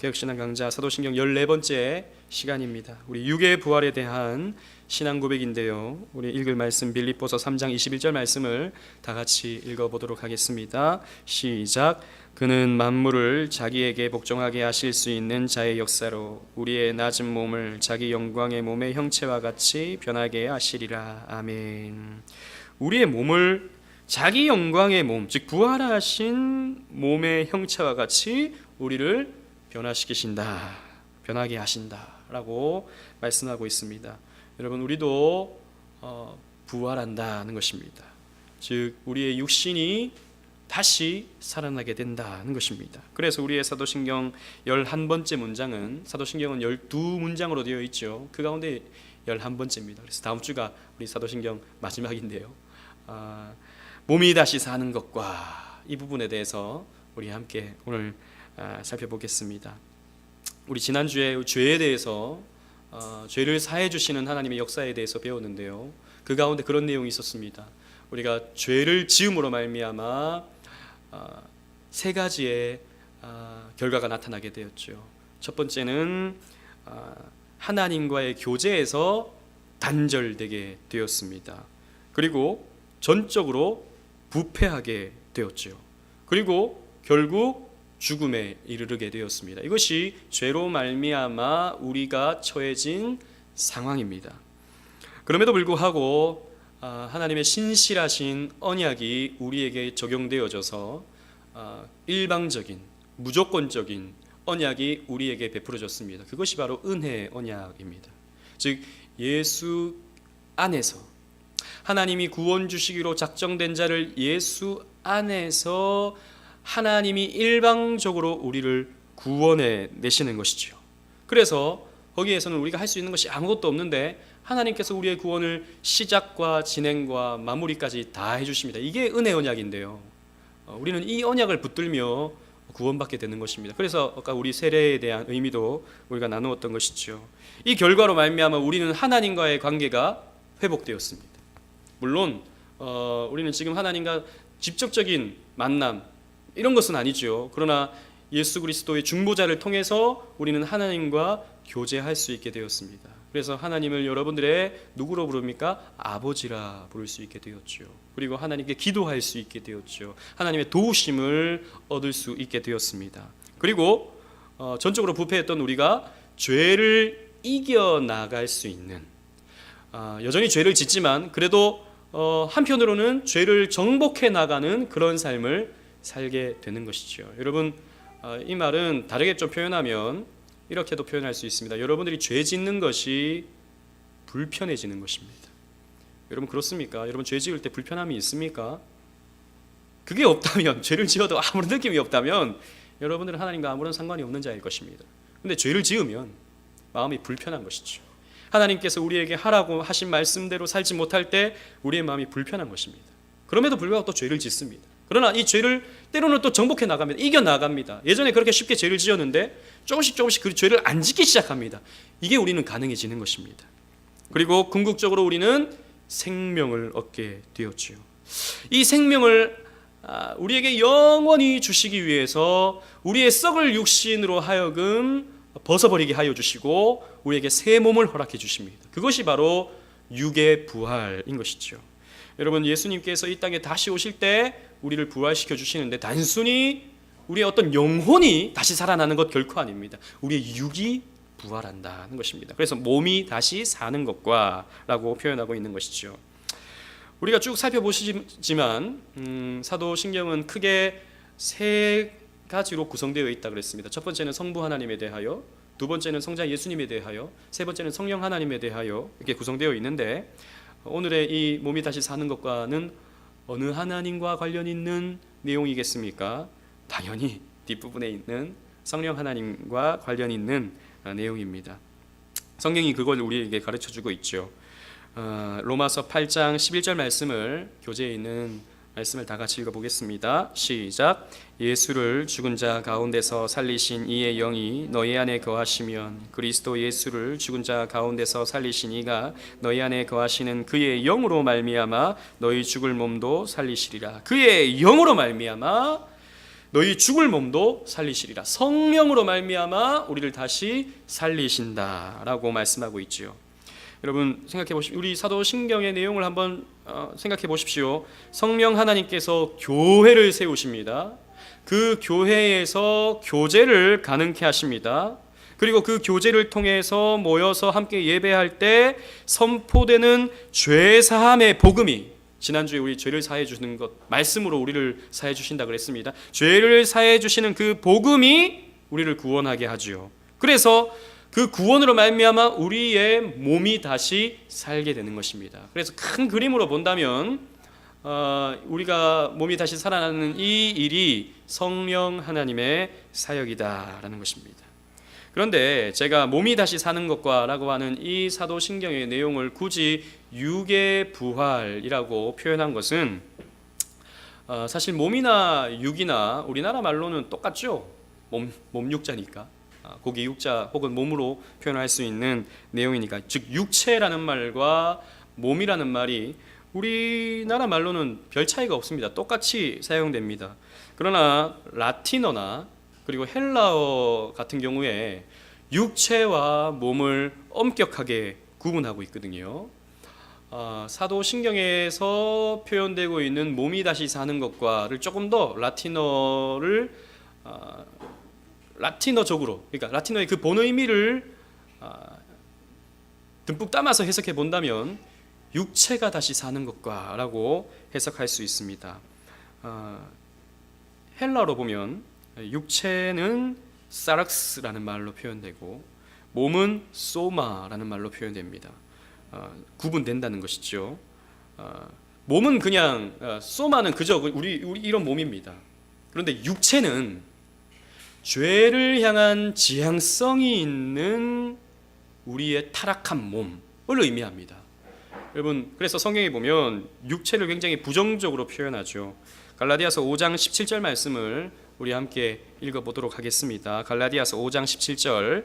개혁신앙 강좌 사도신경 14번째 시간입니다. 우리 육의 부활에 대한 신앙 고백인데요. 우리 읽을 말씀 빌립보서 3장 21절 말씀을 다 같이 읽어보도록 하겠습니다. 시작. 그는 만물을 자기에게 복종하게 하실 수 있는 자의 역사로 우리의 낮은 몸을 자기 영광의 몸의 형체와 같이 변하게 하시리라. 아멘. 우리의 몸을 자기 영광의 몸, 즉 부활하신 몸의 형체와 같이 우리를 변화시키신다, 변하게 하신다라고 말씀하고 있습니다. 여러분, 우리도 부활한다는 것입니다. 즉 우리의 육신이 다시 살아나게 된다는 것입니다. 그래서 우리의 사도신경 11번째 문장은, 사도신경은 12문장으로 되어 있죠. 그 가운데 11번째입니다. 그래서 다음 주가 우리 사도신경 마지막인데요. 몸이 다시 사는 것과 이 부분에 대해서 우리 함께 오늘 살펴보겠습니다. 우리 지난주에 죄에 대해서 죄를 사해 주시는 하나님의 역사에 대해서 배웠는데요. 그 가운데 그런 내용이 있었습니다. 우리가 죄를 지음으로 말미암아 세 가지의 결과가 나타나게 되었죠. 첫 번째는 하나님과의 교제에서 단절되게 되었습니다. 그리고 전적으로 부패하게 되었죠. 그리고 결국 죽음에 이르게 되었습니다. 이것이 죄로 말미암아 우리가 처해진 상황입니다. 그럼에도 불구하고 하나님의 신실하신 언약이 우리에게 적용되어져서 일방적인, 무조건적인 언약이 우리에게 베풀어졌습니다. 그것이 바로 은혜의 언약입니다. 즉 예수 안에서 하나님이 구원 주시기로 작정된 자를 예수 안에서 하나님이 일방적으로 우리를 구원해 내시는 것이죠. 그래서 거기에서는 우리가 할 수 있는 것이 아무것도 없는데 하나님께서 우리의 구원을 시작과 진행과 마무리까지 다 해주십니다. 이게 은혜 언약인데요. 우리는 이 언약을 붙들며 구원받게 되는 것입니다. 그래서 아까 우리 세례에 대한 의미도 우리가 나누었던 것이죠. 이 결과로 말미암아 우리는 하나님과의 관계가 회복되었습니다. 물론 우리는 지금 하나님과 직접적인 만남 이런 것은 아니죠. 그러나 예수 그리스도의 중보자를 통해서 우리는 하나님과 교제할 수 있게 되었습니다. 그래서 하나님을 여러분들의 누구로 부릅니까? 아버지라 부를 수 있게 되었죠. 그리고 하나님께 기도할 수 있게 되었죠. 하나님의 도우심을 얻을 수 있게 되었습니다. 그리고 전적으로 부패했던 우리가 죄를 이겨나갈 수 있는, 여전히 죄를 짓지만 그래도 한편으로는 죄를 정복해 나가는 그런 삶을 살게 되는 것이죠. 여러분, 이 말은 다르게 좀 표현하면 이렇게도 표현할 수 있습니다. 여러분들이 죄 짓는 것이 불편해지는 것입니다. 여러분 그렇습니까? 여러분 죄 지을 때 불편함이 있습니까? 그게 없다면, 죄를 지어도 아무런 느낌이 없다면 여러분들은 하나님과 아무런 상관이 없는 자일 것입니다. 근데 죄를 지으면 마음이 불편한 것이죠. 하나님께서 우리에게 하라고 하신 말씀대로 살지 못할 때 우리의 마음이 불편한 것입니다. 그럼에도 불구하고 또 죄를 짓습니다. 그러나 이 죄를 때로는 또 정복해 나갑니다. 이겨 나갑니다. 예전에 그렇게 쉽게 죄를 지었는데 조금씩 그 죄를 안 짓기 시작합니다. 이게 우리는 가능해지는 것입니다. 그리고 궁극적으로 우리는 생명을 얻게 되었지요. 이 생명을 우리에게 영원히 주시기 위해서 우리의 썩을 육신으로 하여금 벗어버리게 하여 주시고 우리에게 새 몸을 허락해 주십니다. 그것이 바로 육의 부활인 것이죠. 여러분, 예수님께서 이 땅에 다시 오실 때 우리를 부활시켜 주시는데 단순히 우리의 어떤 영혼이 다시 살아나는 것 결코 아닙니다. 우리의 육이 부활한다는 것입니다. 그래서 몸이 다시 사는 것과 라고 표현하고 있는 것이죠. 우리가 쭉 살펴보시지만 사도신경은 크게 세 가지로 구성되어 있다고 그랬습니다. 첫 번째는 성부 하나님에 대하여, 두 번째는 성자 예수님에 대하여, 세 번째는 성령 하나님에 대하여 이렇게 구성되어 있는데, 오늘의 이 몸이 다시 사는 것과는 어느 하나님과 관련 있는 내용이겠습니까? 당연히 뒷부분에 있는 성령 하나님과 관련 있는 내용입니다. 성경이 그걸 우리에게 가르쳐주고 있죠. 로마서 8장 11절 말씀을, 교재에 있는 말씀을 다 같이 읽어보겠습니다. 시작. 예수를 죽은 자 가운데서 살리신 이의 영이 너희 안에 거하시면 그리스도 예수를 죽은 자 가운데서 살리신 이가 너희 안에 거하시는 그의 영으로 말미암아 너희 죽을 몸도 살리시리라. 그의 영으로 말미암아 너희 죽을 몸도 살리시리라. 성령으로 말미암아 우리를 다시 살리신다라고 말씀하고 있지요. 여러분 생각해 보십시오. 우리 사도신경의 내용을 한번 생각해 보십시오. 성령 하나님께서 교회를 세우십니다. 그 교회에서 교제를 가능케 하십니다. 그리고 그 교제를 통해서 모여서 함께 예배할 때 선포되는 죄사함의 복음이, 지난주에 우리 죄를 사해 주시는 것 말씀으로 우리를 사해 주신다 그랬습니다. 죄를 사해 주시는 그 복음이 우리를 구원하게 하지요. 그래서 그 구원으로 말미암아 우리의 몸이 다시 살게 되는 것입니다. 그래서 큰 그림으로 본다면 우리가 몸이 다시 살아나는 이 일이 성령 하나님의 사역이다라는 것입니다. 그런데 제가 몸이 다시 사는 것과 라고 하는 이 사도신경의 내용을 굳이 육의 부활이라고 표현한 것은 사실 몸이나 육이나 우리나라 말로는 똑같죠. 몸육자니까, 고기 육자 혹은 몸으로 표현할 수 있는 내용이니까, 즉 육체라는 말과 몸이라는 말이 우리나라 말로는 별 차이가 없습니다. 똑같이 사용됩니다. 그러나 라틴어나 그리고 헬라어 같은 경우에 육체와 몸을 엄격하게 구분하고 있거든요. 사도신경에서 표현되고 있는 몸이 다시 사는 것과를 조금 더 라틴어적으로, 그러니까 라틴어의 그 본의미를 듬뿍 담아서 해석해 본다면 육체가 다시 사는 것과라고 해석할 수 있습니다. 헬라어로 보면 육체는 사락스라는 말로 표현되고 몸은 소마라는 말로 표현됩니다. 구분된다는 것이죠. 몸은 그냥 소마는 그저 우리 이런 몸입니다. 그런데 육체는 죄를 향한 지향성이 있는 우리의 타락한 몸을 의미합니다. 여러분, 그래서 성경에 보면 육체를 굉장히 부정적으로 표현하죠. 갈라디아서 5장 17절 말씀을 우리 함께 읽어보도록 하겠습니다. 갈라디아서 5장 17절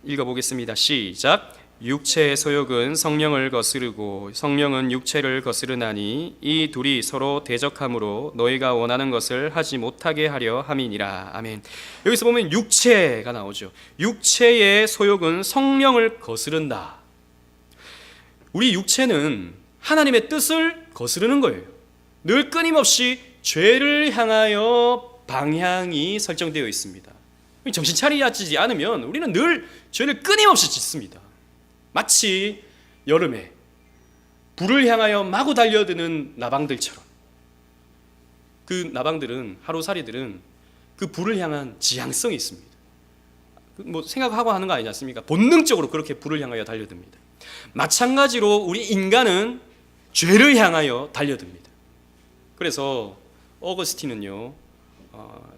읽어보겠습니다. 시작. 육체의 소욕은 성령을 거스르고 성령은 육체를 거스르나니 이 둘이 서로 대적함으로 너희가 원하는 것을 하지 못하게 하려 함이니라. 아멘. 여기서 보면 육체가 나오죠. 육체의 소욕은 성령을 거스른다. 우리 육체는 하나님의 뜻을 거스르는 거예요. 늘 끊임없이 죄를 향하여 방향이 설정되어 있습니다. 정신 차리지 않으면 우리는 늘 죄를 끊임없이 짓습니다. 마치 여름에 불을 향하여 마구 달려드는 나방들처럼, 그 나방들은, 하루살이들은 그 불을 향한 지향성이 있습니다. 뭐 생각하고 하는 거 아니지 않습니까? 본능적으로 그렇게 불을 향하여 달려듭니다. 마찬가지로 우리 인간은 죄를 향하여 달려듭니다. 그래서 어거스틴은요,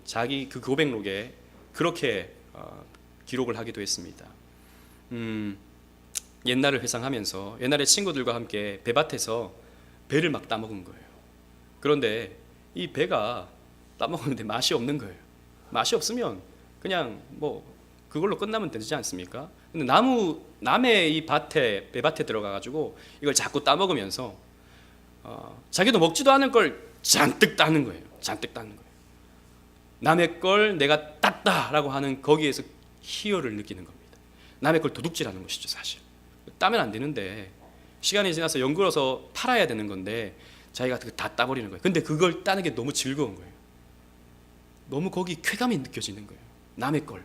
자기 그 고백록에 그렇게 기록을 하기도 했습니다. 옛날을 회상하면서 옛날에 친구들과 함께 배밭에서 배를 막 따먹은 거예요. 그런데 이 배가 따먹었는데 맛이 없는 거예요. 맛이 없으면 그냥 뭐 그걸로 끝나면 되지 않습니까? 근데 남의 이 배밭에 들어가가지고 이걸 자꾸 따먹으면서 자기도 먹지도 않을 걸 잔뜩 따는 거예요. 잔뜩 따는 거예요. 남의 걸 내가 땄다라고 하는 거기에서 희열을 느끼는 겁니다. 남의 걸 도둑질하는 것이죠, 사실. 따면 안 되는데 시간이 지나서 연구해서 팔아야 되는 건데 자기가 다 따버리는 거예요. 근데 그걸 따는 게 너무 즐거운 거예요. 너무 거기 쾌감이 느껴지는 거예요. 남의 걸.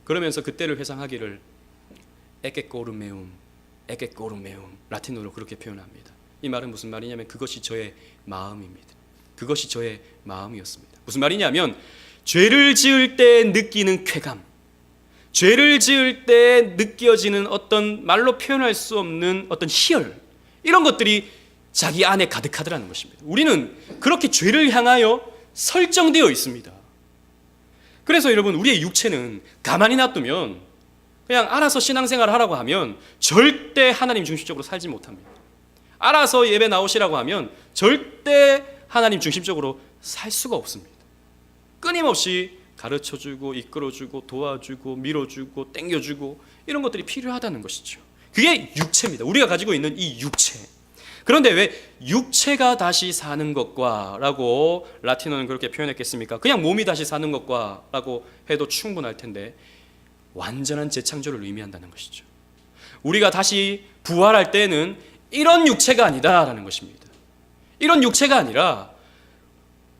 그러면서 그때를 회상하기를 에게꼬르메움, 에게꼬르메움, 라틴어로 그렇게 표현합니다. 이 말은 무슨 말이냐면 그것이 저의 마음입니다. 그것이 저의 마음이었습니다. 무슨 말이냐면 죄를 지을 때 느끼는 쾌감, 죄를 지을 때 느껴지는 어떤 말로 표현할 수 없는 어떤 희열, 이런 것들이 자기 안에 가득하더라는 것입니다. 우리는 그렇게 죄를 향하여 설정되어 있습니다. 그래서 여러분, 우리의 육체는 가만히 놔두면, 그냥 알아서 신앙생활을 하라고 하면 절대 하나님 중심적으로 살지 못합니다. 알아서 예배 나오시라고 하면 절대 하나님 중심적으로 살 수가 없습니다. 끊임없이 가르쳐주고 이끌어주고 도와주고 밀어주고 땡겨주고 이런 것들이 필요하다는 것이죠. 그게 육체입니다. 우리가 가지고 있는 이 육체. 그런데 왜 육체가 다시 사는 것과 라고 라틴어는 그렇게 표현했겠습니까? 그냥 몸이 다시 사는 것과 라고 해도 충분할 텐데 완전한 재창조를 의미한다는 것이죠. 우리가 다시 부활할 때는 이런 육체가 아니다라는 것입니다. 이런 육체가 아니라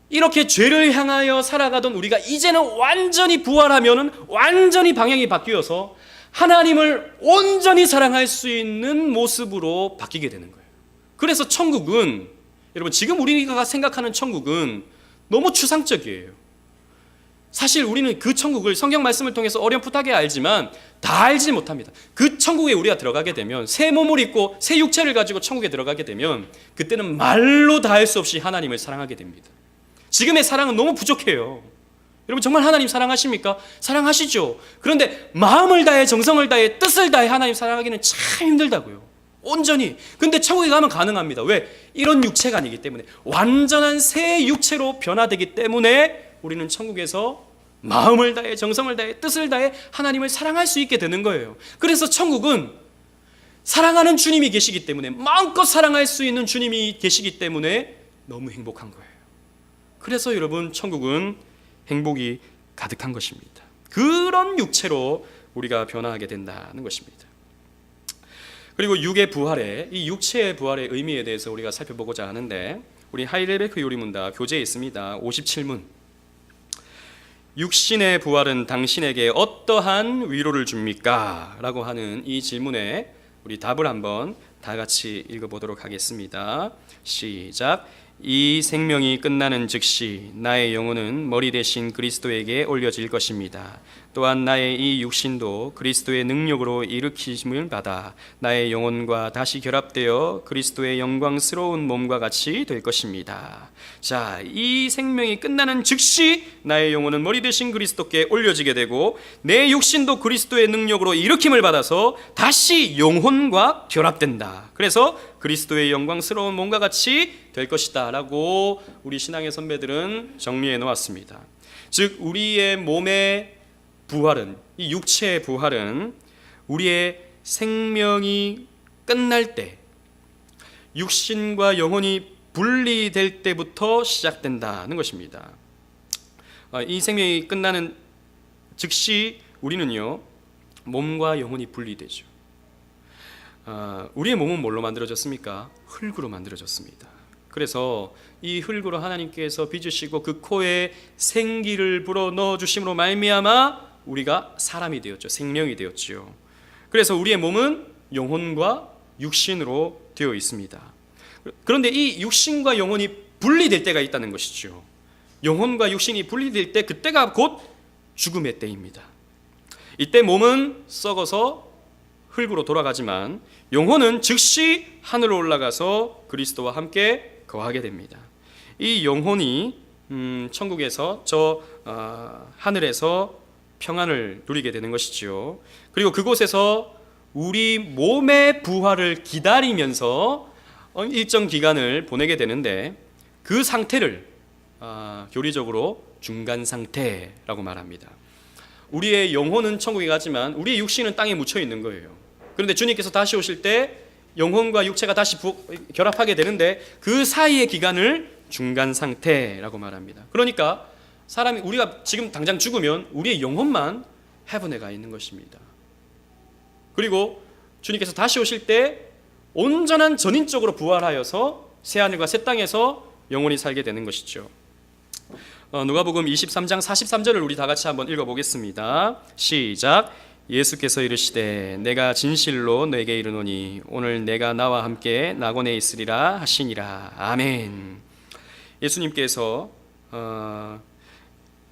이렇게 죄를 향하여 살아가던 우리가 이제는 완전히 부활하면은 완전히 방향이 바뀌어서 하나님을 온전히 사랑할 수 있는 모습으로 바뀌게 되는 거예요. 그래서 천국은, 여러분 지금 우리가 생각하는 천국은 너무 추상적이에요. 사실 우리는 그 천국을 성경 말씀을 통해서 어렴풋하게 알지만 다 알지 못합니다. 그 천국에 우리가 들어가게 되면, 새 몸을 입고 새 육체를 가지고 천국에 들어가게 되면 그때는 말로 다 할 수 없이 하나님을 사랑하게 됩니다. 지금의 사랑은 너무 부족해요. 여러분 정말 하나님 사랑하십니까? 사랑하시죠. 그런데 마음을 다해, 정성을 다해, 뜻을 다해 하나님 사랑하기는 참 힘들다고요. 온전히. 근데 천국에 가면 가능합니다. 왜? 이런 육체가 아니기 때문에, 완전한 새 육체로 변화되기 때문에 우리는 천국에서 마음을 다해, 정성을 다해, 뜻을 다해 하나님을 사랑할 수 있게 되는 거예요. 그래서 천국은 사랑하는 주님이 계시기 때문에, 마음껏 사랑할 수 있는 주님이 계시기 때문에 너무 행복한 거예요. 그래서 여러분 천국은 행복이 가득한 것입니다. 그런 육체로 우리가 변화하게 된다는 것입니다. 그리고 육의 부활의, 이 육체의 부활의 의미에 대해서 우리가 살펴보고자 하는데, 우리 하이델베르크 요리문답 교재에 있습니다. 57문. 육신의 부활은 당신에게 어떠한 위로를 줍니까? 라고 하는 이 질문에 우리 답을 한번 다 같이 읽어보도록 하겠습니다. 시작. 이 생명이 끝나는 즉시 나의 영혼은 머리 대신 그리스도에게 올려질 것입니다. 또한 나의 이 육신도 그리스도의 능력으로 일으키심을 받아 나의 영혼과 다시 결합되어 그리스도의 영광스러운 몸과 같이 될 것입니다. 자, 이 생명이 끝나는 즉시 나의 영혼은 머리 대신 그리스도께 올려지게 되고 내 육신도 그리스도의 능력으로 일으킴을 받아서 다시 영혼과 결합된다. 그래서 그리스도의 영광스러운 몸과 같이 될 것이다 라고 우리 신앙의 선배들은 정리해 놓았습니다. 즉 우리의 몸의 부활은, 이 육체의 부활은 우리의 생명이 끝날 때, 육신과 영혼이 분리될 때부터 시작된다는 것입니다. 이 생명이 끝나는 즉시 우리는요, 몸과 영혼이 분리되죠. 우리의 몸은 뭘로 만들어졌습니까? 흙으로 만들어졌습니다. 그래서 이 흙으로 하나님께서 빚으시고 그 코에 생기를 불어 넣어 주심으로 말미암아 우리가 사람이 되었죠. 생명이 되었지요. 그래서 우리의 몸은 영혼과 육신으로 되어 있습니다. 그런데 이 육신과 영혼이 분리될 때가 있다는 것이죠. 영혼과 육신이 분리될 때, 그때가 곧 죽음의 때입니다. 이때 몸은 썩어서 흙으로 돌아가지만 영혼은 즉시 하늘로 올라가서 그리스도와 함께 거하게 됩니다. 이 영혼이 천국에서 하늘에서 평안을 누리게 되는 것이지요. 그리고 그곳에서 우리 몸의 부활을 기다리면서 일정 기간을 보내게 되는데, 그 상태를 교리적으로 중간 상태라고 말합니다. 우리의 영혼은 천국에 가지만 우리의 육신은 땅에 묻혀 있는 거예요. 그런데 주님께서 다시 오실 때 영혼과 육체가 다시 결합하게 되는데, 그 사이의 기간을 중간 상태라고 말합니다. 그러니까 우리가 지금 당장 죽으면 우리의 영혼만 헤븐에 가 있는 것입니다. 그리고 주님께서 다시 오실 때 온전한 전인적으로 부활하여서 새하늘과 새 땅에서 영원히 살게 되는 것이죠. 누가복음 23장 43절을 우리 다 같이 한번 읽어보겠습니다. 시작. 예수께서 이르시되 내가 진실로 너에게 이르노니 오늘 내가 나와 함께 낙원에 있으리라 하시니라. 아멘. 예수님께서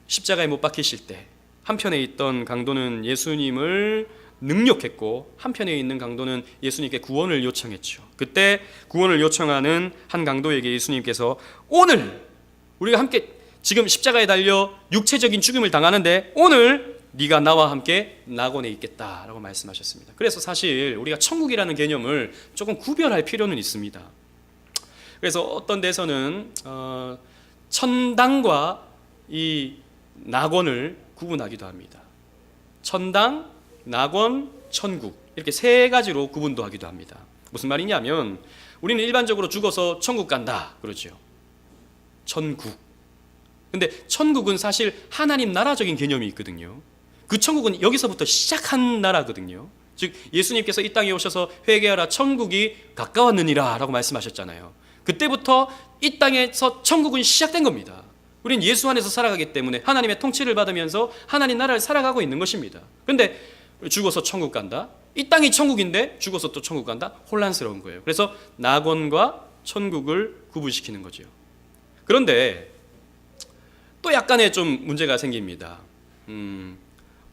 십자가에 못 박히실 때 한편에 있던 강도는 예수님을 능욕했고 한편에 있는 강도는 예수님께 구원을 요청했죠. 그때 구원을 요청하는 한 강도에게 예수님께서 오늘 우리가 함께 지금 십자가에 달려 육체적인 죽음을 당하는데 오늘 네가 나와 함께 낙원에 있겠다라고 말씀하셨습니다. 그래서 사실 우리가 천국이라는 개념을 조금 구별할 필요는 있습니다. 그래서 어떤 데서는 천당과 이 낙원을 구분하기도 합니다. 천당, 낙원, 천국 이렇게 세 가지로 구분도 하기도 합니다. 무슨 말이냐면 우리는 일반적으로 죽어서 천국 간다 그러죠. 천국. 근데 천국은 사실 하나님 나라적인 개념이 있거든요. 그 천국은 여기서부터 시작한 나라거든요. 즉 예수님께서 이 땅에 오셔서 회개하라 천국이 가까웠느니라 라고 말씀하셨잖아요. 그때부터 이 땅에서 천국은 시작된 겁니다. 우린 예수 안에서 살아가기 때문에 하나님의 통치를 받으면서 하나님 나라를 살아가고 있는 것입니다. 그런데 죽어서 천국 간다? 이 땅이 천국인데 죽어서 또 천국 간다? 혼란스러운 거예요. 그래서 낙원과 천국을 구분시키는 거죠. 그런데 또 약간의 좀 문제가 생깁니다.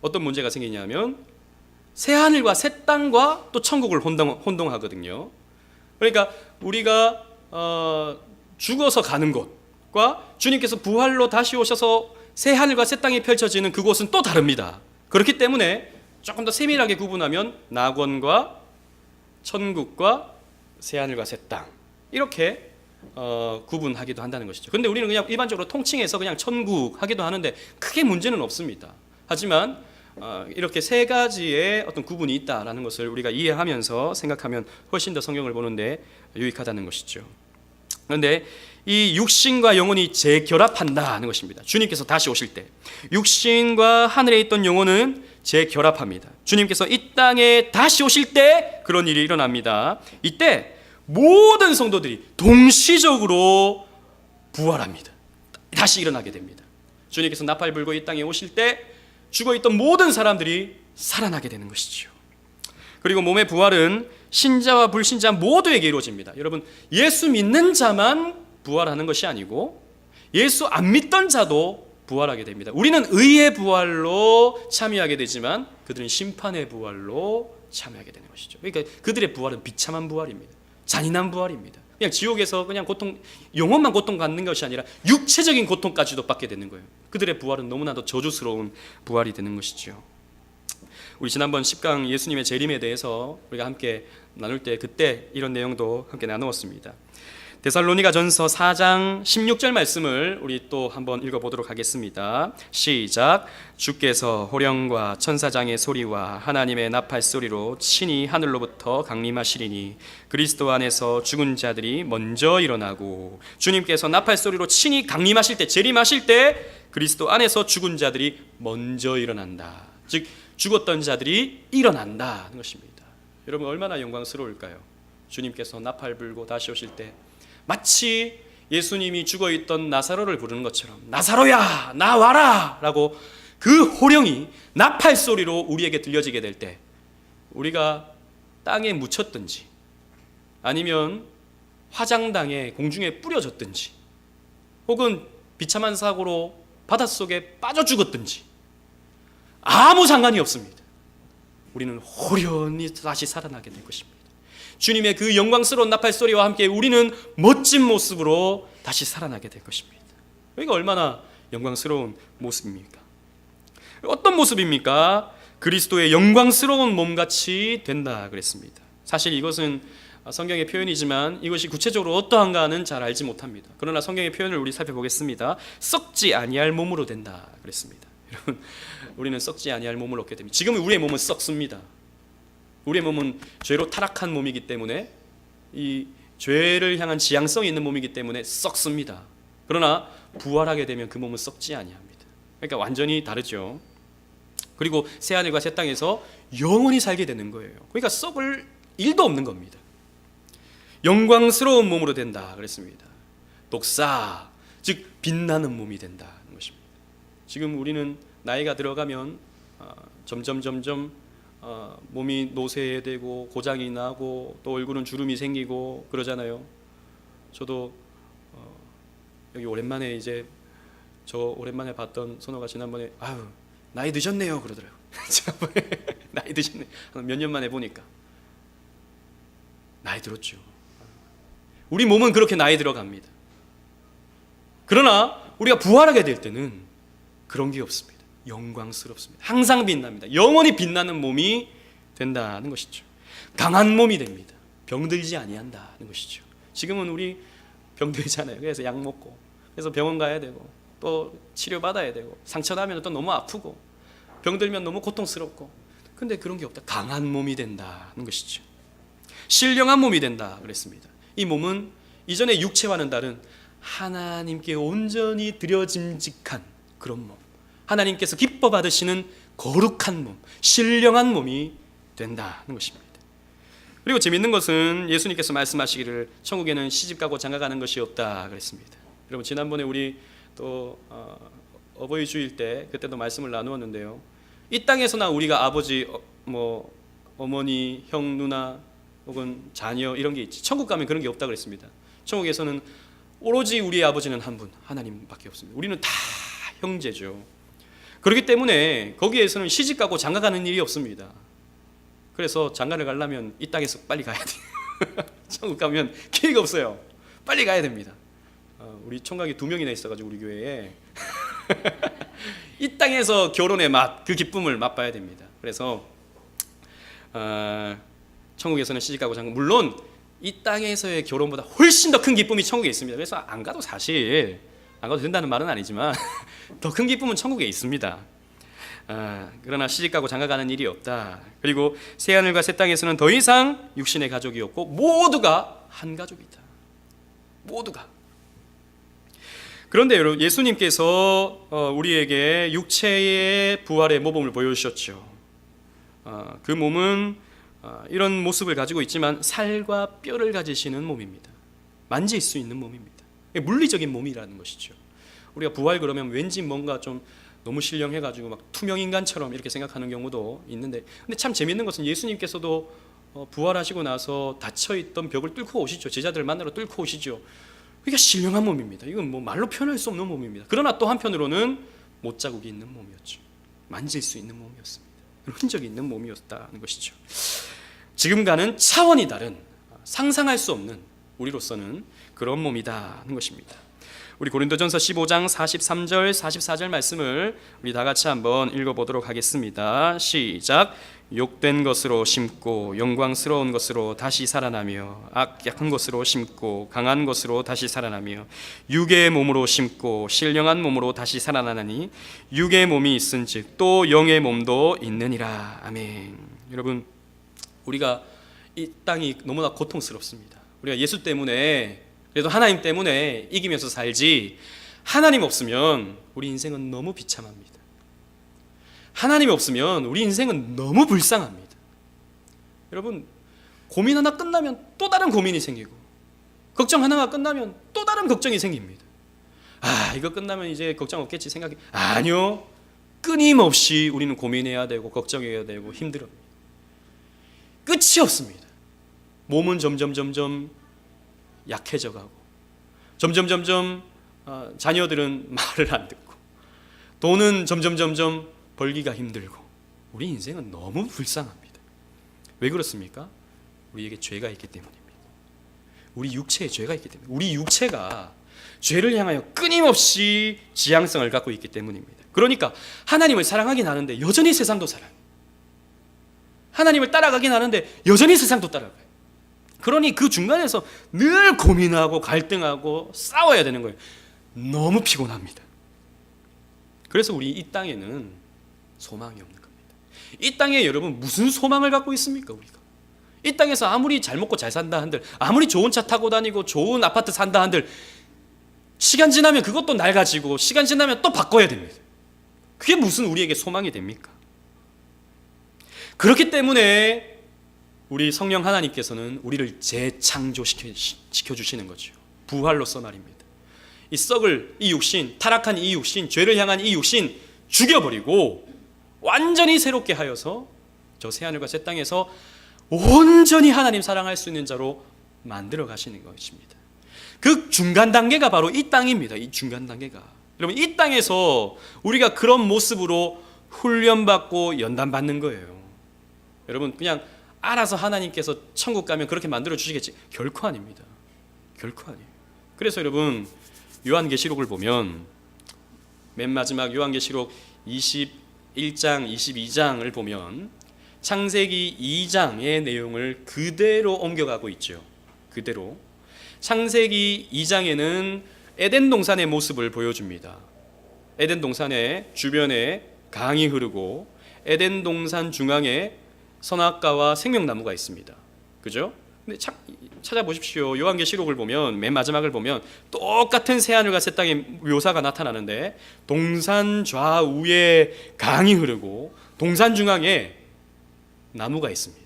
어떤 문제가 생기냐면 새 하늘과 새 땅과 또 천국을 혼동하거든요. 그러니까 우리가 죽어서 가는 곳과 주님께서 부활로 다시 오셔서 새 하늘과 새 땅이 펼쳐지는 그곳은 또 다릅니다. 그렇기 때문에 조금 더 세밀하게 구분하면 낙원과 천국과 새 하늘과 새 땅 이렇게 구분하기도 한다는 것이죠. 그런데 우리는 그냥 일반적으로 통칭해서 그냥 천국 하기도 하는데 크게 문제는 없습니다. 하지만 이렇게 세 가지의 어떤 구분이 있다라는 것을 우리가 이해하면서 생각하면 훨씬 더 성경을 보는데 유익하다는 것이죠. 그런데 이 육신과 영혼이 재결합한다는 것입니다. 주님께서 다시 오실 때 육신과 하늘에 있던 영혼은 재결합합니다. 주님께서 이 땅에 다시 오실 때 그런 일이 일어납니다. 이때 모든 성도들이 동시적으로 부활합니다. 다시 일어나게 됩니다. 주님께서 나팔 불고 이 땅에 오실 때 죽어있던 모든 사람들이 살아나게 되는 것이죠. 그리고 몸의 부활은 신자와 불신자 모두에게 이루어집니다. 여러분, 예수 믿는 자만 부활하는 것이 아니고 예수 안 믿던 자도 부활하게 됩니다. 우리는 의의 부활로 참여하게 되지만 그들은 심판의 부활로 참여하게 되는 것이죠. 그러니까 그들의 부활은 비참한 부활입니다. 잔인한 부활입니다. 그냥 지옥에서 그냥 영혼만 고통받는 것이 아니라 육체적인 고통까지도 받게 되는 거예요. 그들의 부활은 너무나도 저주스러운 부활이 되는 것이죠. 우리 지난번 10강 예수님의 재림에 대해서 우리가 함께 나눌 때 그때 이런 내용도 함께 나누었습니다. 데살로니가전서 4장 16절 말씀을 우리 또 한번 읽어보도록 하겠습니다. 시작. 주께서 호령과 천사장의 소리와 하나님의 나팔 소리로 친히 하늘로부터 강림하시리니 그리스도 안에서 죽은 자들이 먼저 일어나고, 주님께서 나팔 소리로 친히 강림하실 때, 재림하실 때 그리스도 안에서 죽은 자들이 먼저 일어난다. 즉 죽었던 자들이 일어난다는 것입니다. 여러분, 얼마나 영광스러울까요? 주님께서 나팔 불고 다시 오실 때 마치 예수님이 죽어있던 나사로를 부르는 것처럼 나사로야 나와라 라고 그 호령이 나팔 소리로 우리에게 들려지게 될 때 우리가 땅에 묻혔든지 아니면 화장당에 공중에 뿌려졌든지 혹은 비참한 사고로 바닷속에 빠져 죽었든지 아무 상관이 없습니다. 우리는 호련히 다시 살아나게 될 것입니다. 주님의 그 영광스러운 나팔 소리와 함께 우리는 멋진 모습으로 다시 살아나게 될 것입니다. 이게 얼마나 영광스러운 모습입니까? 어떤 모습입니까? 그리스도의 영광스러운 몸같이 된다 그랬습니다. 사실 이것은 성경의 표현이지만 이것이 구체적으로 어떠한가는 잘 알지 못합니다. 그러나 성경의 표현을 우리 살펴보겠습니다. 썩지 아니할 몸으로 된다 그랬습니다. 여러분, 우리는 썩지 아니할 몸을 얻게 됩니다. 지금 우리의 몸은 썩습니다. 우리의 몸은 죄로 타락한 몸이기 때문에 이 죄를 향한 지향성이 있는 몸이기 때문에 썩습니다. 그러나 부활하게 되면 그 몸은 썩지 아니합니다. 그러니까 완전히 다르죠. 그리고 새 하늘과 새 땅에서 영원히 살게 되는 거예요. 그러니까 썩을 일도 없는 겁니다. 영광스러운 몸으로 된다 그랬습니다. 독사, 즉 빛나는 몸이 된다는 것입니다. 지금 우리는 나이가 들어가면 점점 몸이 노쇠되고 고장이 나고 또 얼굴은 주름이 생기고 그러잖아요. 저도 여기 오랜만에 저 오랜만에 봤던 선호가 지난번에 아유 나이 드셨네요 그러더라고요. 나이 드셨네. 몇 년 만에 보니까 나이 들었죠. 우리 몸은 그렇게 나이 들어갑니다. 그러나 우리가 부활하게 될 때는 그런 게 없습니다. 영광스럽습니다. 항상 빛납니다. 영원히 빛나는 몸이 된다는 것이죠. 강한 몸이 됩니다. 병들지 아니한다는 것이죠. 지금은 우리 병들잖아요. 그래서 약 먹고 그래서 병원 가야 되고 또 치료받아야 되고 상처 나면 또 너무 아프고 병들면 너무 고통스럽고, 근데 그런 게 없다. 강한 몸이 된다는 것이죠. 신령한 몸이 된다 그랬습니다. 이 몸은 이전의 육체와는 다른 하나님께 온전히 드려짐직한 그런 몸, 하나님께서 기뻐 받으시는 거룩한 몸, 신령한 몸이 된다는 것입니다. 그리고 재밌는 것은 예수님께서 말씀하시기를 천국에는 시집가고 장가가는 것이 없다 그랬습니다. 여러분, 지난번에 우리 또 어버이 주일 때 그때도 말씀을 나누었는데요, 이 땅에서나 우리가 아버지, 어머니, 형, 누나 혹은 자녀 이런 게 있지, 천국 가면 그런 게 없다 그랬습니다. 천국에서는 오로지 우리의 아버지는 한 분, 하나님밖에 없습니다. 우리는 다 형제죠. 그렇기 때문에 거기에서는 시집가고 장가가는 일이 없습니다. 그래서 장가를 가려면 이 땅에서 빨리 가야 돼요. 천국 가면 기회가 없어요. 빨리 가야 됩니다. 우리 총각이 2명이나 있어가지고 우리 교회에 이 땅에서 결혼의 맛, 그 기쁨을 맛봐야 됩니다. 그래서 천국에서는 시집가고 장가, 물론 이 땅에서의 결혼보다 훨씬 더 큰 기쁨이 천국에 있습니다. 그래서 안 가도 된다는 말은 아니지만 더 큰 기쁨은 천국에 있습니다. 그러나 시집가고 장가가는 일이 없다. 그리고 새하늘과 새 땅에서는 더 이상 육신의 가족이 없고 모두가 한 가족이다. 모두가. 그런데 여러분, 예수님께서 우리에게 육체의 부활의 모범을 보여주셨죠. 그 몸은 이런 모습을 가지고 있지만 살과 뼈를 가지시는 몸입니다. 만질 수 있는 몸입니다. 물리적인 몸이라는 것이죠. 우리가 부활 그러면 왠지 뭔가 좀 너무 신령해가지고 막 투명인간처럼 이렇게 생각하는 경우도 있는데, 근데 참 재밌는 것은 예수님께서도 부활하시고 나서 닫혀있던 벽을 뚫고 오시죠. 제자들을 만나러 뚫고 오시죠. 그러니까 신령한 몸입니다. 이건 뭐 말로 표현할 수 없는 몸입니다. 그러나 또 한편으로는 못자국이 있는 몸이었죠. 만질 수 있는 몸이었습니다. 흔적이 있는 몸이었다는 것이죠. 지금과는 차원이 다른, 상상할 수 없는, 우리로서는 그런 몸이다는 것입니다. 우리 고린도전서 15장 43절 44절 말씀을 우리 다 같이 한번 읽어보도록 하겠습니다. 시작. 욕된 것으로 심고 영광스러운 것으로 다시 살아나며 악약한 것으로 심고 강한 것으로 다시 살아나며 육의 몸으로 심고 신령한 몸으로 다시 살아나나니 육의 몸이 있은즉 또 영의 몸도 있느니라. 아멘. 여러분, 우리가 이 땅이 너무나 고통스럽습니다. 우리가 예수 때문에, 그래도 하나님 때문에 이기면서 살지, 하나님 없으면 우리 인생은 너무 비참합니다. 하나님이 없으면 우리 인생은 너무 불쌍합니다. 여러분, 고민 하나 끝나면 또 다른 고민이 생기고, 걱정 하나가 끝나면 또 다른 걱정이 생깁니다. 이거 끝나면 이제 걱정 없겠지 생각이, 아니요, 끊임없이 우리는 고민해야 되고 걱정해야 되고 힘들어요. 끝이 없습니다. 몸은 점점 약해져가고, 점점 자녀들은 말을 안 듣고, 돈은 점점 벌기가 힘들고, 우리 인생은 너무 불쌍합니다. 왜 그렇습니까? 우리에게 죄가 있기 때문입니다. 우리 육체에 죄가 있기 때문에, 우리 육체가 죄를 향하여 끊임없이 지향성을 갖고 있기 때문입니다. 그러니까 하나님을 사랑하긴 하는데 여전히 세상도 사랑해요. 하나님을 따라가긴 하는데 여전히 세상도 따라가요. 그러니 그 중간에서 늘 고민하고 갈등하고 싸워야 되는 거예요. 너무 피곤합니다. 그래서 우리 이 땅에는 소망이 없는 겁니다. 이 땅에 여러분 무슨 소망을 갖고 있습니까? 우리가 이 땅에서 아무리 잘 먹고 잘 산다 한들, 아무리 좋은 차 타고 다니고 좋은 아파트 산다 한들, 시간 지나면 그것도 낡아지고 시간 지나면 또 바꿔야 됩니다. 그게 무슨 우리에게 소망이 됩니까? 그렇기 때문에 우리 성령 하나님께서는 우리를 재창조시켜 주시는 거죠. 부활로서 말입니다. 이 썩을 이 육신, 타락한 이 육신, 죄를 향한 이 육신 죽여버리고 완전히 새롭게 하여서 저 새하늘과 새 땅에서 온전히 하나님 사랑할 수 있는 자로 만들어 가시는 것입니다. 그 중간 단계가 바로 이 땅입니다. 이 중간 단계가, 여러분, 이 땅에서 우리가 그런 모습으로 훈련받고 연단받는 거예요. 여러분, 그냥 알아서 하나님께서 천국 가면 그렇게 만들어 주시겠지? 결코 아닙니다. 결코 아니에요. 그래서 여러분, 요한계시록을 보면 맨 마지막 요한계시록 21장, 22장을 보면 창세기 2장의 내용을 그대로 옮겨가고 있죠. 그대로. 창세기 2장에는 에덴 동산의 모습을 보여줍니다. 에덴 동산의 주변에 강이 흐르고 에덴 동산 중앙에 선악과와 생명나무가 있습니다. 그죠? 근데 찾아보십시오. 요한계시록을 보면 맨 마지막을 보면 똑같은 새하늘과 새 땅의 묘사가 나타나는데 동산 좌우에 강이 흐르고 동산 중앙에 나무가 있습니다.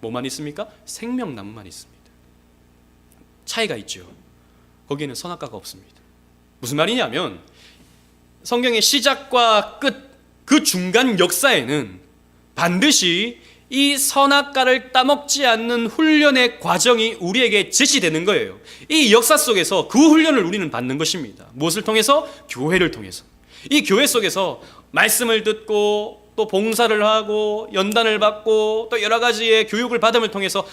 뭐만 있습니까? 생명나무만 있습니다. 차이가 있죠. 거기에는 선악과가 없습니다. 무슨 말이냐면 성경의 시작과 끝, 그 중간 역사에는 반드시 이 선악과를 따먹지 않는 훈련의 과정이 우리에게 제시되는 거예요. 이 역사 속에서 그 훈련을 우리는 받는 것입니다. 무엇을 통해서? 교회를 통해서. 이 교회 속에서 말씀을 듣고 또 봉사를 하고 연단을 받고 또 여러 가지의 교육을 받음을 통해서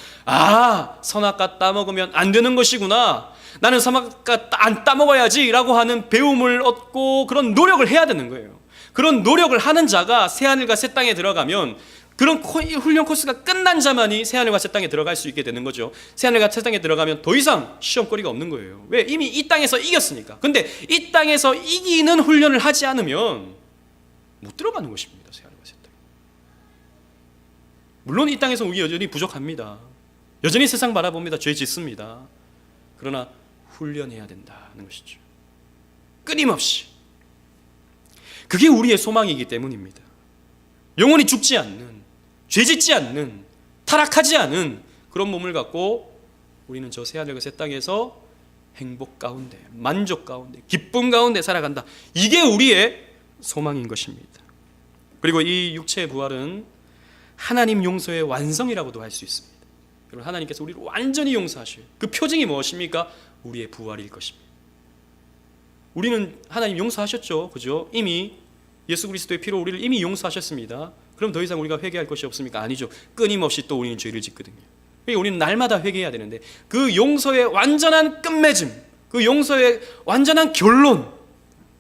선악과 따먹으면 안 되는 것이구나, 나는 선악과 안 따먹어야지 라고 하는 배움을 얻고 그런 노력을 해야 되는 거예요. 그런 노력을 하는 자가 새하늘과 새 땅에 들어가면, 그런 훈련 코스가 끝난 자만이 새하늘과 새 땅에 들어갈 수 있게 되는 거죠. 새하늘과 새 땅에 들어가면 더 이상 시험거리가 없는 거예요. 왜? 이미 이 땅에서 이겼으니까. 근데 이 땅에서 이기는 훈련을 하지 않으면 못 들어가는 것입니다. 새하늘과 새 땅에. 물론 이 땅에서 우리 여전히 부족합니다. 여전히 세상 바라봅니다. 죄 짓습니다. 그러나 훈련해야 된다는 것이죠. 끊임없이. 그게 우리의 소망이기 때문입니다. 영원히 죽지 않는, 죄짓지 않는, 타락하지 않은 그런 몸을 갖고 우리는 저 새하늘과 새 땅에서 행복 가운데, 만족 가운데, 기쁨 가운데 살아간다. 이게 우리의 소망인 것입니다. 그리고 이 육체의 부활은 하나님 용서의 완성이라고도 할 수 있습니다. 여러분, 하나님께서 우리를 완전히 용서하실 그 표징이 무엇입니까? 우리의 부활일 것입니다. 우리는 하나님 용서하셨죠, 그죠? 이미 예수 그리스도의 피로 우리를 이미 용서하셨습니다. 그럼 더 이상 우리가 회개할 것이 없습니까? 아니죠. 끊임없이 또 우리는 죄를 짓거든요. 우리는 날마다 회개해야 되는데 그 용서의 완전한 끝맺음, 그 용서의 완전한 결론,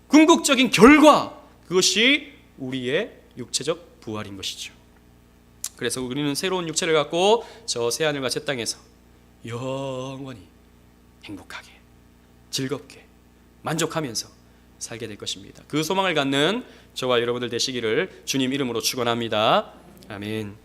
궁극적인 결과, 그것이 우리의 육체적 부활인 것이죠. 그래서 우리는 새로운 육체를 갖고 저 새하늘과 새 땅에서 영원히 행복하게, 즐겁게, 만족하면서 살게 될 것입니다. 그 소망을 갖는 저와 여러분들 되시기를 주님 이름으로 축원합니다. 아멘.